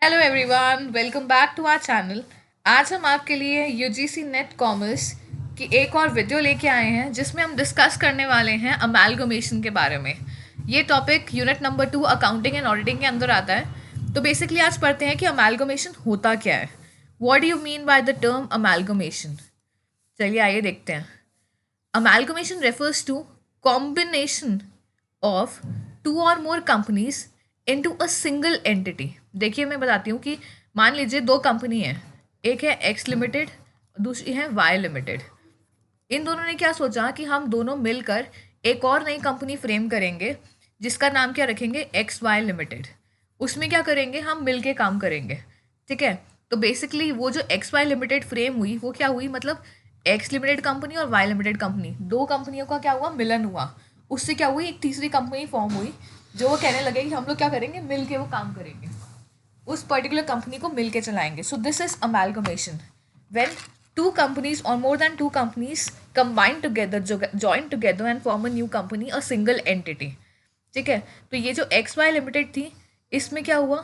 Hello everyone, welcome back to our channel. आज हम आपके लिए यूजीसी नेट कॉमर्स की एक और वीडियो लेके आए हैं जिसमें हम डिस्कस करने वाले हैं अमेलगमेशन के बारे में। ये topic unit number 2 accounting and auditing के अंदर आता है। तो बेसिकली आज पढ़ते हैं कि अमेलगमेशन होता क्या है। What do you mean by the term amalgamation? चलिए आइए देखते हैं। Amalgamation refers to combination of two or more companies into a single entity। देखिए मैं बताती हूँ कि मान लीजिए दो कंपनी है, एक है एक्स लिमिटेड, दूसरी है वाई लिमिटेड। इन दोनों ने क्या सोचा कि हम दोनों मिलकर एक और नई कंपनी फ्रेम करेंगे जिसका नाम क्या रखेंगे, एक्स वाई लिमिटेड। उसमें क्या करेंगे, हम मिल के काम करेंगे। ठीक है। तो बेसिकली वो जो एक्स वाई लिमिटेड फ्रेम हुई वो क्या हुई, मतलब एक्स लिमिटेड कंपनी और वाई लिमिटेड कंपनी, दो कंपनियों का क्या हुआ, मिलन हुआ। उससे क्या हुई, एक तीसरी कंपनी फॉर्म हुई जो वो कहने लगे कि हम लोग क्या करेंगे, मिल के वो काम करेंगे, उस पर्टिकुलर कंपनी को मिल के चलाएंगे। So this is amalgamation when two companies or more than two companies combine together, join together and form a new company, a single entity। ठीक है। तो ये जो एक्स वाई लिमिटेड थी, इसमें क्या हुआ,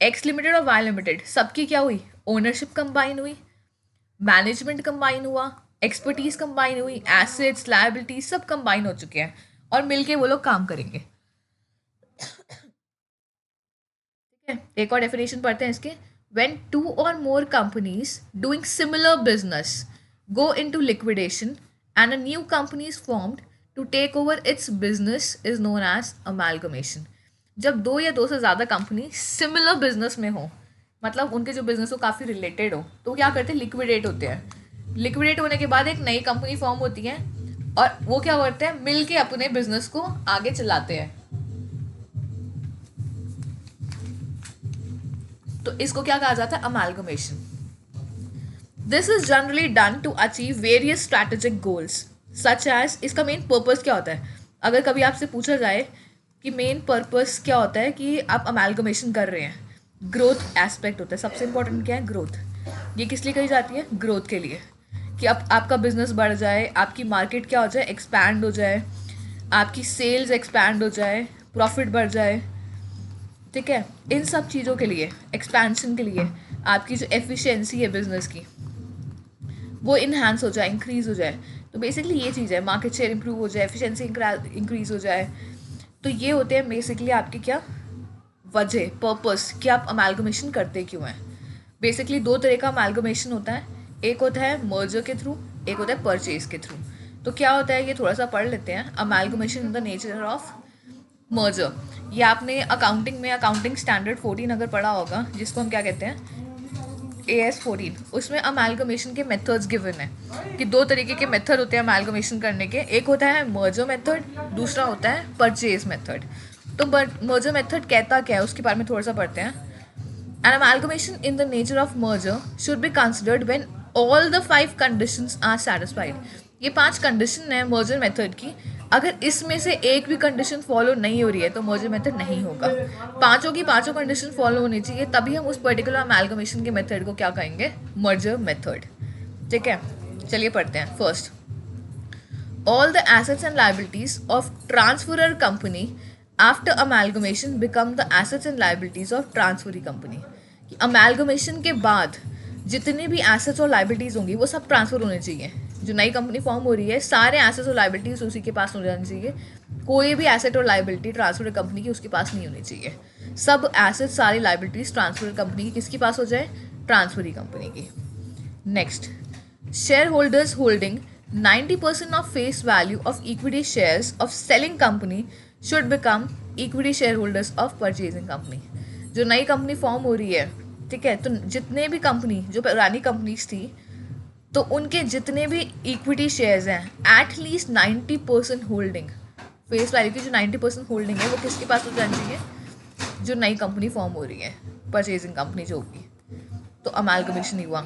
एक्स लिमिटेड और वाई लिमिटेड सबकी क्या हुई, ओनरशिप कंबाइन हुई, मैनेजमेंट कंबाइन हुआ, एक्सपर्टीज कंबाइन हुई, एसेट्स लायबिलिटीज सब कंबाइन हो चुके हैं और मिलके वो लोग काम करेंगे। ठीक है। एक और डेफिनेशन पढ़ते हैं इसके। when two or more companies doing similar business go into liquidation and a new company is formed to take over its business is known as amalgamation। जब दो या दो से ज़्यादा कंपनी सिमिलर बिजनेस में हो, मतलब उनके जो बिजनेस हो काफ़ी रिलेटेड हो, तो क्या करते हैं, लिक्विडेट होते हैं। लिक्विडेट होने के बाद एक नई कंपनी फॉर्म होती है और वो क्या करते हैं, मिल के अपने बिजनेस को आगे चलाते हैं। तो इसको क्या कहा जाता है, amalgamation. This is generally done to achieve various strategic goals such as. इसका मेन पर्पस क्या होता है, अगर कभी आपसे पूछा जाए कि मेन पर्पस क्या होता है कि आप अमेलगमेशन कर रहे हैं, ग्रोथ एस्पेक्ट होता है। सबसे इंपॉर्टेंट क्या है, ग्रोथ। ये किस लिए कही जाती है, ग्रोथ के लिए, कि आपका बिजनेस बढ़ जाए, आपकी मार्केट क्या हो जाए, एक्सपैंड हो जाए, आपकी सेल्स एक्सपैंड हो जाए, प्रॉफिट बढ़ जाए। ठीक है। इन सब चीज़ों के लिए, एक्सपेंशन के लिए, आपकी जो एफिशिएंसी है बिजनेस की वो इन्हांस हो जाए, इंक्रीज़ हो जाए। तो बेसिकली ये चीज़ है, मार्केट शेयर इंप्रूव हो जाए, एफिशिएंसी इंक्रीज़ हो जाए। तो ये होते हैं बेसिकली आपकी क्या वजह, पर्पस कि आप अमेलगमेशन करते क्यों हैं। बेसिकली दो तरह का अमेलगमेशन होता है, एक होता है मर्जर के थ्रू, एक होता है परचेज के थ्रू। तो क्या होता है ये थोड़ा सा पढ़ लेते हैं। Amalgamation in the nature of merger, ये आपने अकाउंटिंग में अकाउंटिंग स्टैंडर्ड 14 अगर पढ़ा होगा, जिसको हम क्या कहते हैं, AS 14, उसमें अमेलगमेशन के मेथड्स गिवन है कि दो तरीके के मेथड होते हैं अमेलगमेशन करने के। एक होता है मर्जर मेथड, दूसरा होता है परचेज मेथड। तो मर्जर मेथड कहता क्या है उसके बारे में थोड़ा सा पढ़ते हैं। An amalgamation in the nature of merger should be considered when all the 5 conditions are satisfied। ये 5 कंडीशन है मर्जर मेथड की, अगर इसमें से एक भी कंडीशन फॉलो नहीं हो रही है तो मर्जर मेथड नहीं होगा। पांचों की पांचों कंडीशन फॉलो होनी चाहिए, तभी हम उस पर्टिकुलर अमेलगमेशन के मेथड को क्या कहेंगे, मर्जर मेथड। ठीक है। चलिए पढ़ते हैं। First, all the assets and liabilities of transferor company after amalgamation become the assets and liabilities of transferee company। कि amalgamation के बाद जितने भी assets और liabilities होंगी वो सब ट्रांसफ़र होने चाहिए। जो नई कंपनी फॉर्म हो रही है सारे assets और liabilities उसी के पास हो जाने चाहिए। कोई भी asset और liability ट्रांसफर कंपनी की उसके पास नहीं होनी चाहिए। सब assets सारी liabilities ट्रांसफर कंपनी की किसके पास हो जाए, ट्रांसफरी कंपनी की। Next, shareholders holding 90% of face value of equity shares of selling company should become equity shareholders of purchasing company। जो नई कंपनी फॉर्म हो रही है, ठीक है, तो जितने भी कंपनी जो पुरानी कंपनीज थी तो उनके जितने भी इक्विटी शेयर्स हैं एटलीस्ट 90% होल्डिंग, फेस वैल्यू की जो 90% होल्डिंग है वो किसके पास हो जानी चाहिए, जो नई कंपनी फॉर्म हो रही है, परचेजिंग कंपनी जो होगी। तो अमेलगमेशन ही हुआ।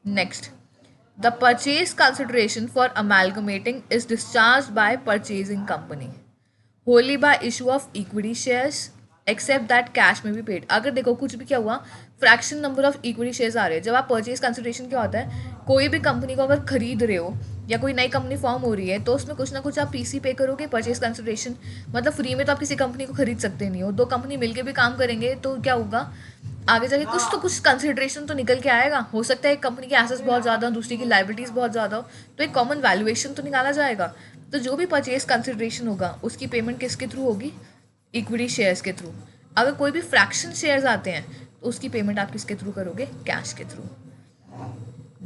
Next, the purchase consideration for amalgamating is discharged by purchasing company wholly by issue of equity shares except that cash may be paid। अगर देखो कुछ भी क्या हुआ, fraction number of equity shares आ रहे हैं। जब आप परचेज कंसिडरेशन क्या होता है, कोई भी कंपनी को अगर खरीद रहे हो या कोई नई कंपनी फॉर्म हो रही है तो उसमें कुछ ना कुछ आप पीसी पे करोगे, परचेज कंसिडरेशन। मतलब फ्री में तो आप किसी कंपनी को खरीद सकते नहीं हो, दो कंपनी मिलकर भी काम करेंगे तो क्या होगा, आगे जाके कुछ तो कुछ कंसिडरेशन तो निकल के आएगा। हो सकता है एक कंपनी की एसेट्स बहुत ज़्यादा हो, दूसरी की लाइबिलिटीज़ बहुत ज़्यादा हो, तो एक कॉमन वैल्यूएशन तो निकाला जाएगा। तो जो भी परचेज कंसिडरेशन होगा उसकी पेमेंट किसके थ्रू होगी? इक्विटी शेयर्स के थ्रू। अगर कोई भी फ्रैक्शन शेयर्स आते हैं तो उसकी पेमेंट आप किसके थ्रू करोगे? कैश के through.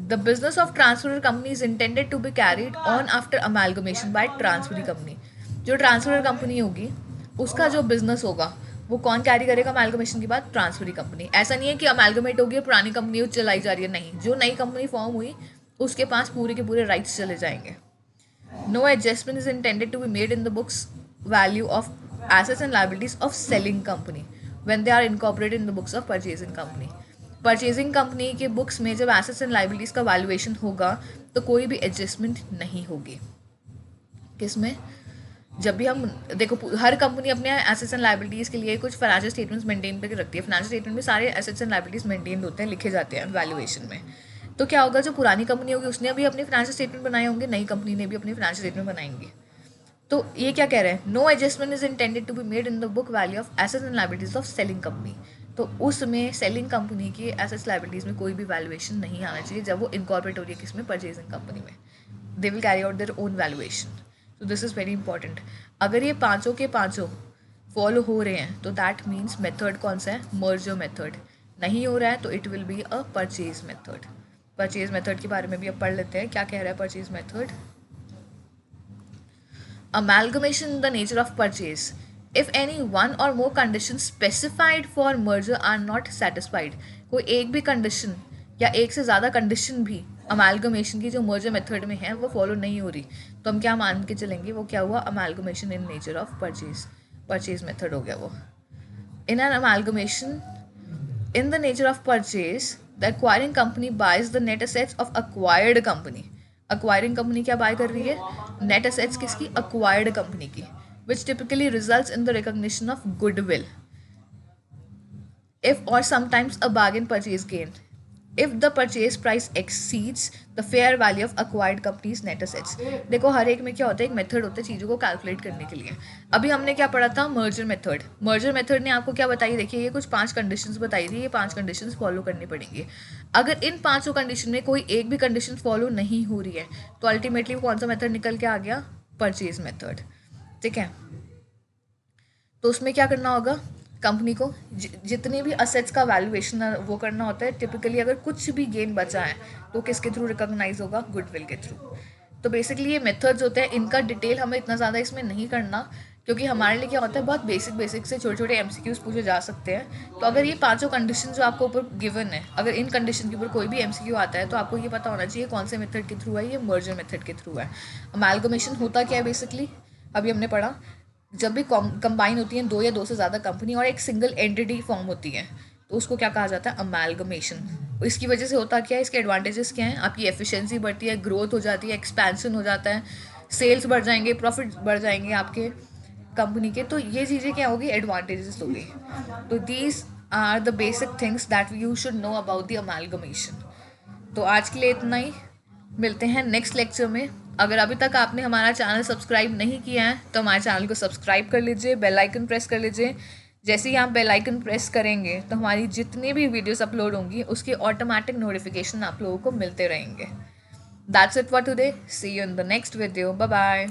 The business of transfer company is intended to be carried on after amalgamation by transfer company. जो ट्रांसफर कंपनी होगी उसका जो बिजनेस होगा वो कौन कैरी करेगा अमेलगमेशन के बाद? Transfer company. ऐसा नहीं है कि अमेलगमेट होगी पुरानी कंपनी चलाई जा रही है, नहीं, जो नई कंपनी फॉर्म हुई उसके पास पूरे के पूरे राइट्स चले जाएंगे। No adjustment is intended to be made in the books value of assets and liabilities of selling company when they are incorporated in the books of purchasing company। Purchasing company के books में जब assets and liabilities का valuation होगा तो कोई भी adjustment नहीं होगी। किसमें? जब भी हम देखो, हर कंपनी अपने एसेट्स एंड लाइबिलिटीज़ के लिए कुछ फाइनेंशियल स्टेटमेंट्स मेंटेन करके रखती है। फाइनेंशियल स्टेटमेंट में सारे एसेट्स एंड लाइबिलिटीज़ मेंटेन होते हैं, लिखे जाते हैं वैल्यूएशन में। तो क्या होगा, जो पुरानी कंपनी होगी उसने भी अपने फाइनेंशियल स्टेटमेंट बनाए होंगे, नई कंपनी ने भी अपने फाइनेंशियल स्टेटमेंट बनाएंगे। तो ये क्या कह रहे हैं? No adjustment is intended to be made in the book value of assets and liabilities of selling company. तो उसमें सेलिंग कंपनी की एसेट्स लाइबिलिटीज में कोई भी वैल्यूएशन नहीं आना चाहिए जब वो इनकॉर्पोरेट हो रही है किसमें? परचेजिंग कंपनी में। They will carry out their own valuation. तो दिस इज़ वेरी इंपॉर्टेंट। अगर ये पाँचों के पाँचों फॉलो हो रहे हैं तो दैट मीन्स मेथड कौन सा है? Merger method. नहीं हो रहा है तो it will be a purchase method. Purchase method के बारे में भी अब पढ़ लेते हैं, क्या कह रहा है purchase method. Amalgamation in the nature of purchase if any one or more conditions specified for merger are not satisfied। कोई एक भी कंडीशन या एक से ज़्यादा कंडीशन भी अमेलगमेशन की जो मर्जर मेथड में है वो फॉलो नहीं हो रही तो हम क्या मान के चलेंगे? वो क्या हुआ? Amalgamation in nature of purchase. Purchase method हो गया वो। In an amalgamation in the nature of purchase the acquiring company buys the net assets of acquired company। acquiring company क्या buy कर रही है? net assets किसकी? acquired company की, which typically results in the recognition of goodwill if or sometimes a bargain purchase gain if the purchase price exceeds the fair value of acquired company's net assets। देखो हर एक में क्या होता है, एक method होता है चीज़ों को कैलकुलेट करने के लिए। अभी हमने क्या पढ़ा था? Merger method. मर्जर मेथड ने आपको क्या बताई? देखिए ये कुछ 5 कंडीशंस बताई थी, ये 5 कंडीशंस फॉलो करनी पड़ेंगी। अगर इन 5 कंडीशन में कोई एक भी कंडीशन फॉलो नहीं हो रही है तो अल्टीमेटली कौन सा मेथड निकल के आ गया? Purchase method. ठीक है, तो उसमें क्या करना होगा? कंपनी को जितने भी असेट्स का वैल्यूएशन वो करना होता है। टिपिकली अगर कुछ भी गेन बचा है तो किसके थ्रू रिकॉग्नाइज होगा? गुडविल के थ्रू। तो बेसिकली ये मेथड्स होते हैं, इनका डिटेल हमें इतना ज़्यादा इसमें नहीं करना क्योंकि हमारे लिए क्या होता है, बहुत बेसिक से छोटे छोटे MCQs पूछे जा सकते हैं। तो अगर ये 5 कंडीशन जो आपको ऊपर गिवन है, अगर इन कंडीशन के ऊपर कोई भी MCQ आता है तो आपको ये पता होना चाहिए कौन से मेथड के थ्रू है, ये मर्जर मेथड के थ्रू है। अमेलगमेशन होता क्या है बेसिकली? अभी हमने पढ़ा, जब भी कंबाइन होती हैं 2 या 2 से ज़्यादा कंपनी और एक सिंगल एंटिटी फॉर्म होती है तो उसको क्या कहा जाता है? अमेलगमेशन। इसकी वजह से होता क्या है? इसके एडवांटेजेस क्या हैं? आपकी एफिशिएंसी बढ़ती है, ग्रोथ हो जाती है, एक्सपेंशन हो जाता है, सेल्स बढ़ जाएंगे, प्रॉफिट बढ़ जाएंगे आपके कंपनी के। तो ये चीज़ें क्या होगी? एडवांटेजेस होगी। तो these are the basic things that you should know about the amalgamation. तो आज के लिए इतना ही, मिलते हैं नेक्स्ट लेक्चर में। अगर अभी तक आपने हमारा चैनल सब्सक्राइब नहीं किया है तो हमारे चैनल को सब्सक्राइब कर लीजिए, बेल आइकन प्रेस कर लीजिए। जैसे ही आप बेल आइकन प्रेस करेंगे तो हमारी जितनी भी वीडियोस अपलोड होंगी उसकी ऑटोमेटिक नोटिफिकेशन आप लोगों को मिलते रहेंगे। That's it for today, see you in the next video, bye bye.